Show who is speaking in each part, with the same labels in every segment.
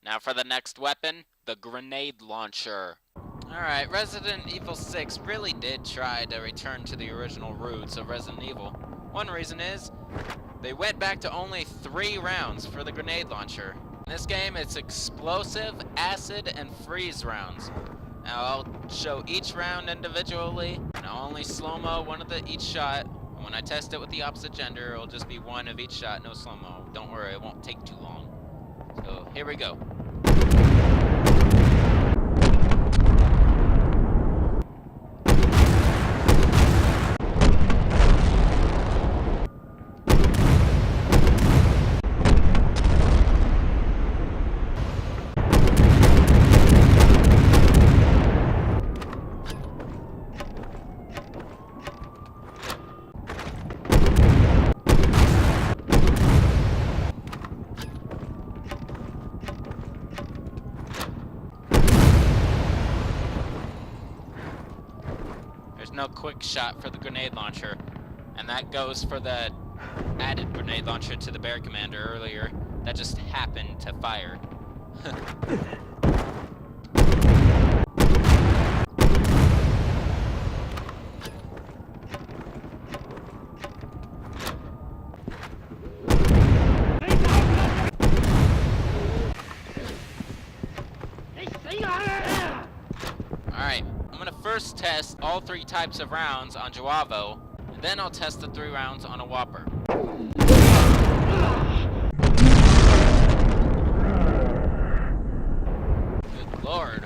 Speaker 1: Now for the next weapon, the grenade launcher. Alright, Resident Evil 6 really did try to return to the original roots of Resident Evil. One reason is, they went back to only 3 rounds for the grenade launcher. In this game, it's explosive, acid, and freeze rounds. Now I'll show each round individually, and I'll only slow-mo one of each shot. And when I test it with the opposite gender, it'll just be one of each shot, no slow-mo. Don't worry, it won't take too long. So, here we go. No quick shot for the grenade launcher, and that goes for the added grenade launcher to the bear commander earlier that just happened to fire. Alright, I'm gonna first test all 3 types of rounds on Joavo, and then I'll test the 3 rounds on a Whopper. Good lord.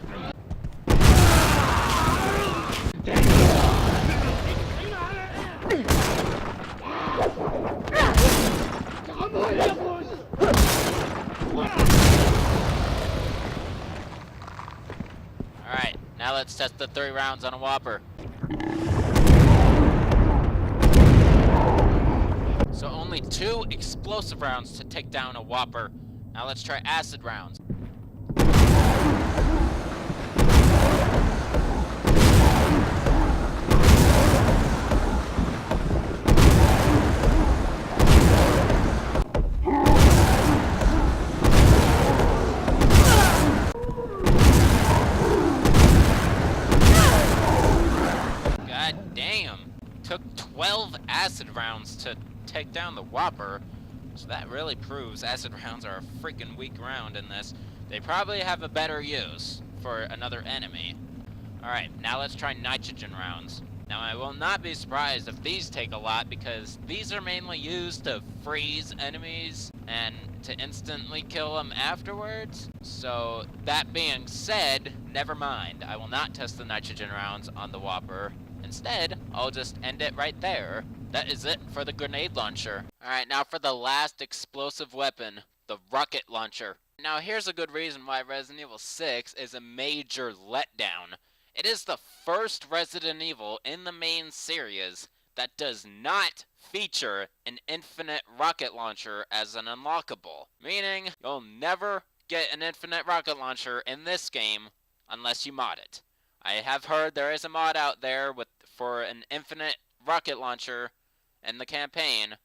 Speaker 1: Alright, now let's test the 3 rounds on a Whopper. So only 2 explosive rounds to take down a Whopper. Now let's try acid rounds. Took 12 acid rounds to take down the Whopper, so that really proves acid rounds are a freaking weak round in this. They probably have a better use for another enemy. Alright, now let's try nitrogen rounds. Now I will not be surprised if these take a lot, because these are mainly used to freeze enemies and to instantly kill them afterwards. So that being said, never mind. I will not test the nitrogen rounds on the Whopper. Instead, I'll just end it right there. That is it for the grenade launcher. Alright, now for the last explosive weapon, the rocket launcher. Now here's a good reason why Resident Evil 6 is a major letdown. It is the first Resident Evil in the main series that does not feature an infinite rocket launcher as an unlockable. Meaning, you'll never get an infinite rocket launcher in this game unless you mod it. I have heard there is a mod out there for an infinite rocket launcher in the campaign,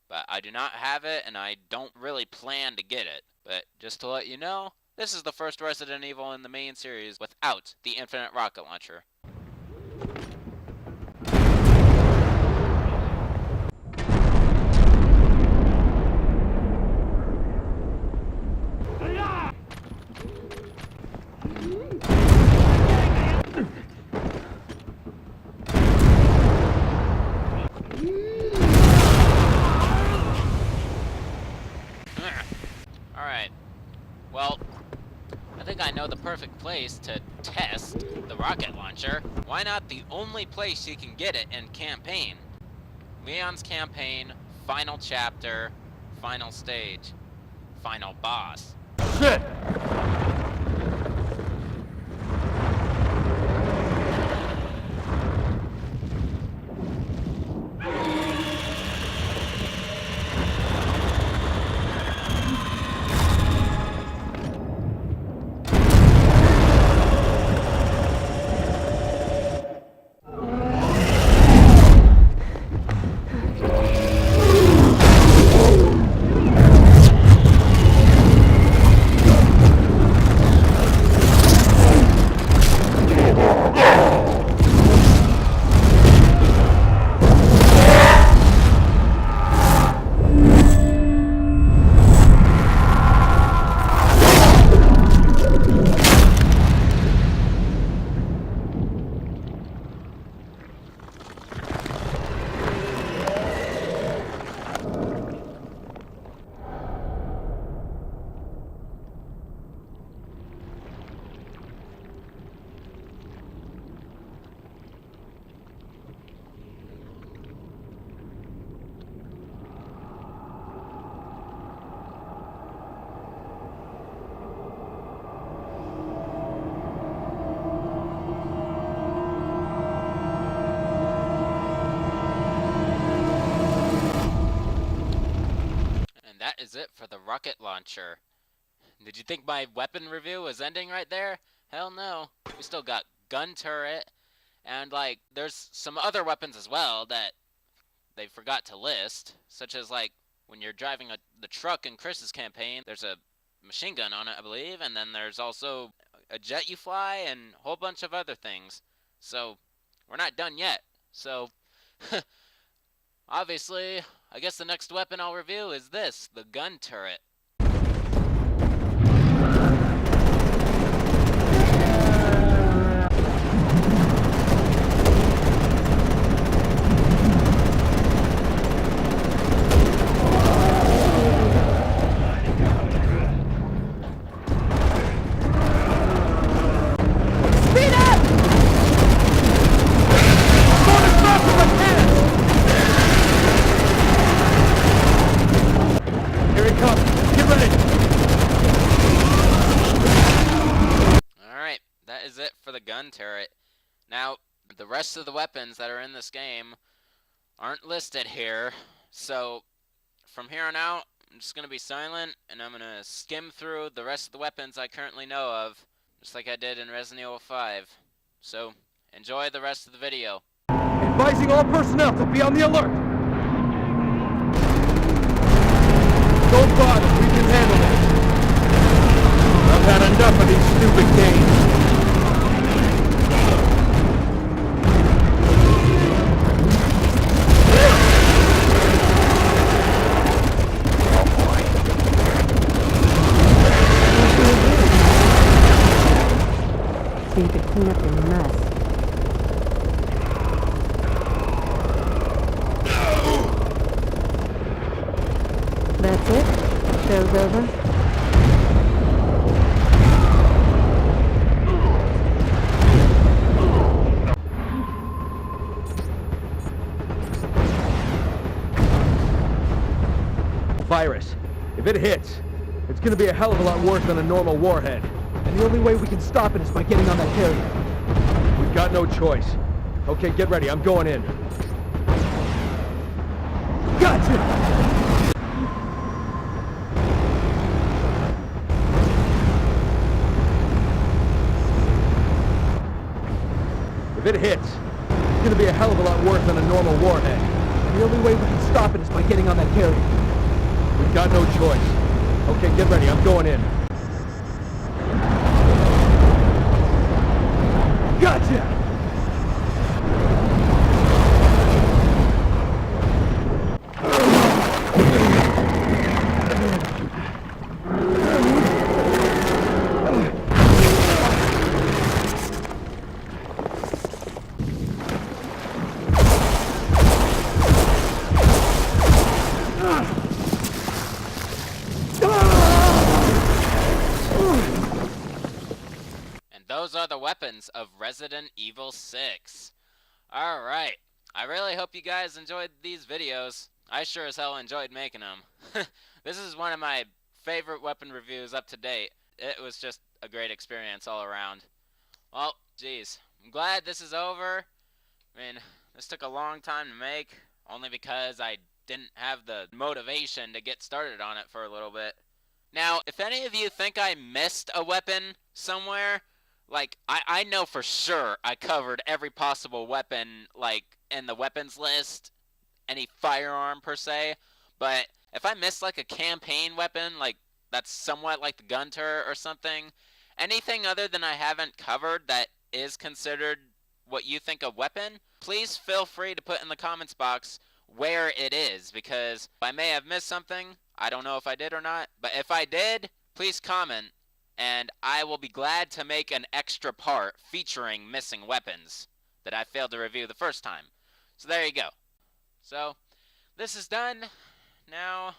Speaker 1: but I do not have it, and I don't really plan to get it. But just to let you know, this is the first Resident Evil in the main series without the infinite rocket launcher. Alright, well, I think I know the perfect place to test the rocket launcher. Why not the only place you can get it in campaign? Leon's campaign, final chapter, final stage, final boss. Shit! it for the rocket launcher. Did you think my weapon review was ending right there? Hell no. We still got gun turret, and like there's some other weapons as well that they forgot to list, such as like when you're driving the truck in Chris's campaign, there's a machine gun on it, I believe, and then there's also a jet you fly and a whole bunch of other things. So we're not done yet. So obviously, I guess the next weapon I'll review is this, the gun turret. Alright, that is it for the gun turret. Now, the rest of the weapons that are in this game aren't listed here, so from here on out, I'm just going to be silent, and I'm going to skim through the rest of the weapons I currently know of, just like I did in Resident Evil 5. So, enjoy the rest of the video.
Speaker 2: Advising all personnel to be on the alert! Don't bother, we can handle this. I've had enough of these stupid games.
Speaker 3: So you could clean up your mess. That's it? Show's over?
Speaker 2: Virus. If it hits, it's gonna be a hell of a lot worse than a normal warhead. And the only way we can stop it is by getting on that carrier. We've got no choice. Okay, get ready. I'm going in. Gotcha! If it hits, it's gonna be a hell of a lot worse than a normal warhead. And the only way we can stop it is by getting on that carrier. We've got no choice. Okay, get ready. I'm going in. Gotcha!
Speaker 1: Those are the weapons of Resident Evil 6. Alright, I really hope you guys enjoyed these videos. I sure as hell enjoyed making them. This is one of my favorite weapon reviews up to date. It was just a great experience all around. Well, geez, I'm glad this is over. I mean, this took a long time to make, only because I didn't have the motivation to get started on it for a little bit. Now, if any of you think I missed a weapon somewhere, like, I know for sure I covered every possible weapon, like, in the weapons list, any firearm per se, but if I missed, like, a campaign weapon, like, that's somewhat like the gun turret or something, anything other than I haven't covered that is considered what you think a weapon, please feel free to put in the comments box where it is, because I may have missed something. I don't know if I did or not, but if I did, please comment, and I will be glad to make an extra part featuring missing weapons that I failed to review the first time. So there you go. So, this is done. Now,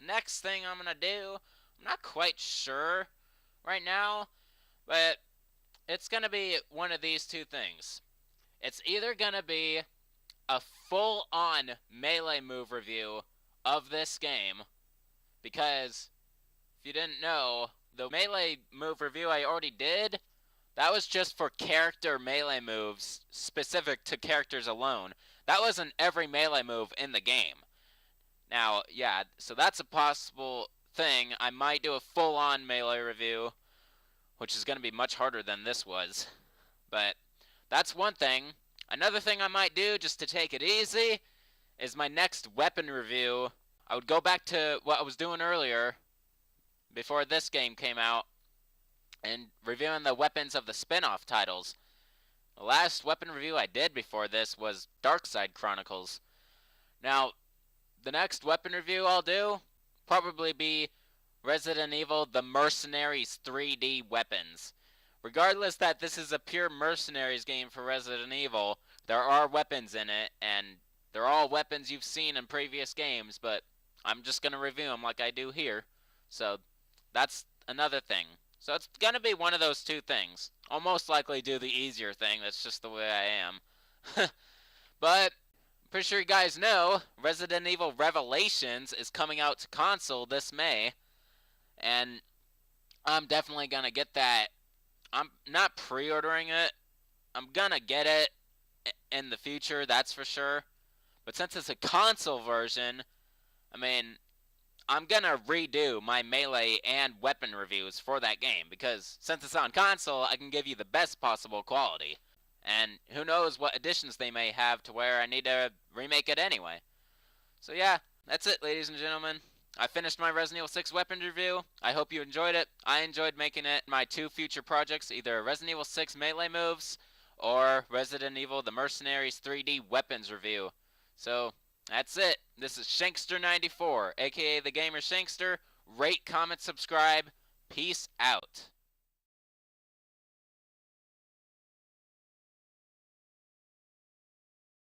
Speaker 1: next thing I'm gonna do, I'm not quite sure right now, but it's gonna be one of these two things. It's either gonna be a full-on melee move review of this game, because if you didn't know, the melee move review I already did, that was just for character melee moves specific to characters alone. That wasn't every melee move in the game. Now, yeah, so that's a possible thing, I might do a full-on Melee review, which is going to be much harder than this was. But that's one thing. Another thing I might do, just to take it easy, is my next weapon review. I would go back to what I was doing earlier, before this game came out, and reviewing the weapons of the spin-off titles. The last weapon review I did before this was Darkside Chronicles. Now, the next weapon review I'll do probably be Resident Evil The Mercenaries 3D weapons. Regardless that this is a pure mercenaries game for Resident Evil, there are weapons in it, and they're all weapons you've seen in previous games, but I'm just going to review them like I do here. So, that's another thing. So it's going to be one of those two things. I'll most likely do the easier thing, that's just the way I am. But, pretty sure you guys know, Resident Evil Revelations is coming out to console this May. And I'm definitely going to get that. I'm not pre-ordering it. I'm going to get it in the future, that's for sure. But since it's a console version, I mean, I'm going to redo my Melee and weapon reviews for that game, because since it's on console, I can give you the best possible quality. And who knows what additions they may have to where I need to remake it anyway. So yeah, that's it, ladies and gentlemen. I finished my Resident Evil 6 weapons review. I hope you enjoyed it. I enjoyed making it my two future projects, either Resident Evil 6 Melee moves or Resident Evil The Mercenaries 3D weapons review. So, that's it. This is Shankster94, aka The Gamer Shankster. Rate, comment, subscribe. Peace out.